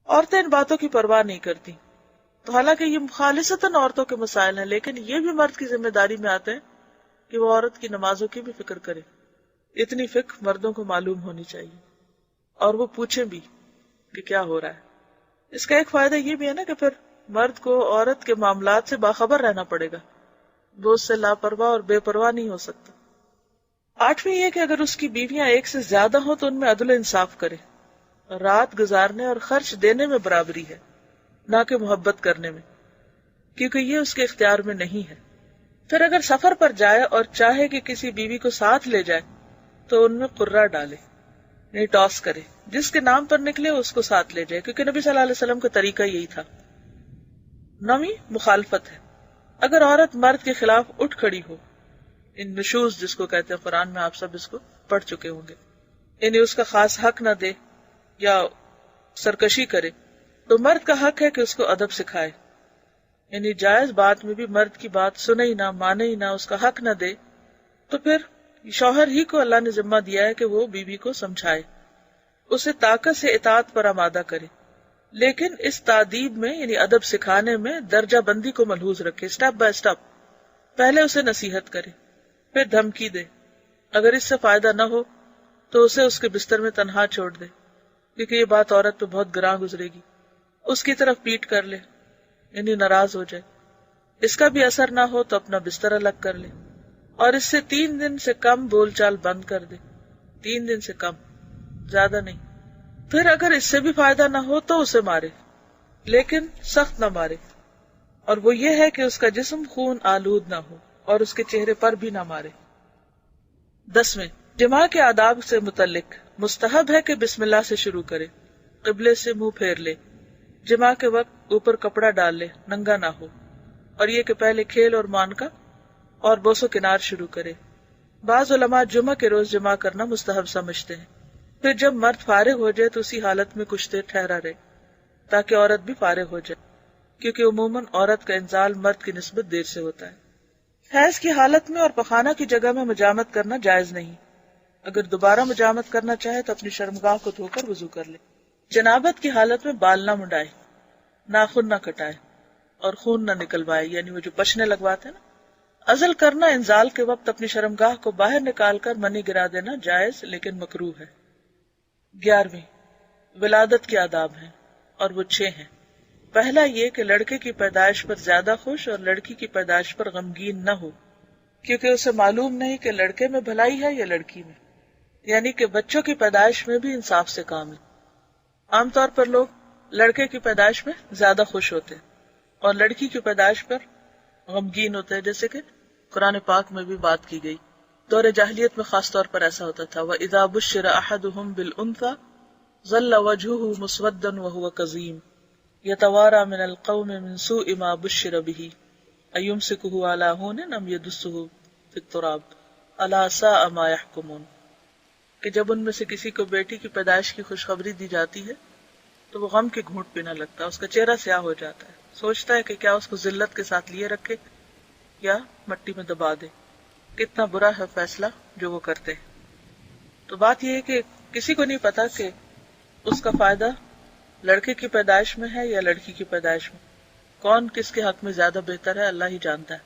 عورتیں ان باتوں کی پرواہ نہیں کرتی. تو حالانکہ یہ خالصتاً عورتوں کے مسائل ہیں، لیکن یہ بھی مرد کی ذمہ داری میں آتے ہیں کہ وہ عورت کی نمازوں کی بھی فکر کرے. اتنی فکر مردوں کو معلوم ہونی چاہیے اور وہ پوچھیں بھی کہ کیا ہو رہا ہے. اس کا ایک فائدہ یہ بھی ہے نا کہ پھر مرد کو عورت کے معاملات سے باخبر رہنا پڑے گا، وہ اس سے لاپرواہ اور بے پرواہ نہیں ہو سکتا. 8ویں یہ کہ اگر اس کی بیویاں ایک سے زیادہ ہوں تو ان میں عدل و انصاف کرے. رات گزارنے اور خرچ دینے میں برابری ہے، نہ کہ محبت کرنے میں، کیونکہ یہ اس کے اختیار میں نہیں ہے. پھر اگر سفر پر جائے اور چاہے کہ کسی بیوی کو ساتھ لے جائے تو ان میں قرہ ڈالے، نہیں ٹاس کرے، جس کے نام پر نکلے اس کو ساتھ لے جائے، کیونکہ نبی صلی اللہ علیہ وسلم کا طریقہ یہی تھا. 9ویں مخالفت ہے. اگر عورت مرد کے خلاف اٹھ کھڑی ہو، ان نشوز جس کو کہتے ہیں، قرآن میں آپ سب اس کو پڑھ چکے ہوں گے، یعنی اس کا خاص حق نہ دے یا سرکشی کرے، تو مرد کا حق ہے کہ اس کو ادب سکھائے. یعنی جائز بات میں بھی مرد کی بات سنے ہی نہ، مانے ہی نہ، اس کا حق نہ دے، تو پھر شوہر ہی کو اللہ نے ذمہ دیا ہے کہ وہ بیوی کو سمجھائے، اسے طاقت سے اطاعت پر آمادہ کرے. لیکن اس تادیب میں یعنی ادب سکھانے میں درجہ بندی کو ملحوظ رکھے، سٹیپ بائی سٹیپ. پہلے اسے نصیحت کرے، پھر دھمکی دے، اگر اس سے فائدہ نہ ہو تو اسے اس کے بستر میں تنہا چھوڑ دے، کیونکہ یہ بات عورت پہ بہت گراں گزرے گی. اس کی طرف پیٹ کر لے، یعنی ناراض ہو جائے. اس کا بھی اثر نہ ہو تو اپنا بستر الگ کر لے، اور اس سے 3 دن سے کم بول چال بند کر دے. 3 دن سے کم، زیادہ نہیں. پھر اگر اس سے بھی فائدہ نہ ہو تو اسے مارے، لیکن سخت نہ مارے، اور وہ یہ ہے کہ اس کا جسم خون آلود نہ ہو اور اس کے چہرے پر بھی نہ مارے. 10ویں جماع کے آداب سے متعلق مستحب ہے کہ بسم اللہ سے شروع کرے، قبلے سے منہ پھیر لے، جماع کے وقت اوپر کپڑا ڈال لے، ننگا نہ ہو، اور یہ کہ پہلے کھیل اور مانکا اور بوس و کنار شروع کرے. بعض علماء جمعہ کے روز جماع کرنا مستحب سمجھتے ہیں. پھر جب مرد فارغ ہو جائے تو اسی حالت میں کچھ دیر ٹھہرا رہے تاکہ عورت بھی فارغ ہو جائے، کیونکہ عموماً عورت کا انزال مرد کی نسبت دیر سے ہوتا ہے. حیض کی حالت میں اور پخانہ کی جگہ میں مجامت کرنا جائز نہیں. اگر دوبارہ مجامت کرنا چاہے تو اپنی شرمگاہ کو دھو کر وضو کر لے. جنابت کی حالت میں بال نہ منڈائے، ناخن نہ کٹائے اور خون نہ نکلوائے، یعنی وہ جو پچنے لگواتے ہیں نا. عزل کرنا انزال کے وقت اپنی شرمگاہ کو باہر نکال کر منی گرا دینا جائز لیکن مکروہ ہے. 11ویں ولادت کے آداب ہیں اور وہ 6 ہیں. پہلا یہ کہ لڑکے کی پیدائش پر زیادہ خوش اور لڑکی کی پیدائش پر غمگین نہ ہو، کیونکہ اسے معلوم نہیں کہ لڑکے میں بھلائی ہے یا لڑکی میں. یعنی کہ بچوں کی پیدائش میں بھی انصاف سے کام ہے. عام طور پر لوگ لڑکے کی پیدائش میں زیادہ خوش ہوتے ہیں اور لڑکی کی پیدائش پر غمگین ہوتے ہیں، جیسے کہ قرآن پاک میں بھی بات کی گئی. دور جاہلیت میں خاص طور پر ایسا ہوتا تھا. وَإِذَا بُشِّرَ أَحَدُهُمْ بِالْأُنثَىٰ ظَلَّ وَجْهُهُ مُسْوَدًّا وَهُوَ كَظِيمٌ يَتَوَارَىٰ مِنَ الْقَوْمِ مِنْ سُوءِ مَا بُشِّرَ بِهِ أَيُمْسِكُهُ عَلَىٰ هُونٍ أَمْ يَدُسُّهُ فِي التُّرَابِ أَلَا سَاءَ مَا يَحْكُمُونَ. کہ جب ان میں سے کسی کو بیٹی کی پیدائش کی خوشخبری دی جاتی ہے تو وہ غم کے گھونٹ پینے لگتا ہے، اس کا چہرہ سیاہ ہو جاتا ہے، سوچتا ہے کہ کیا اس کو ذلت کے ساتھ لیے رکھے یا مٹی میں دبا دے. کتنا برا ہے فیصلہ جو وہ کرتے ہیں. تو بات یہ ہے کہ کسی کو نہیں پتا کہ اس کا فائدہ لڑکے کی پیدائش میں ہے یا لڑکی کی پیدائش میں. کون کس کے حق میں زیادہ بہتر ہے اللہ ہی جانتا ہے.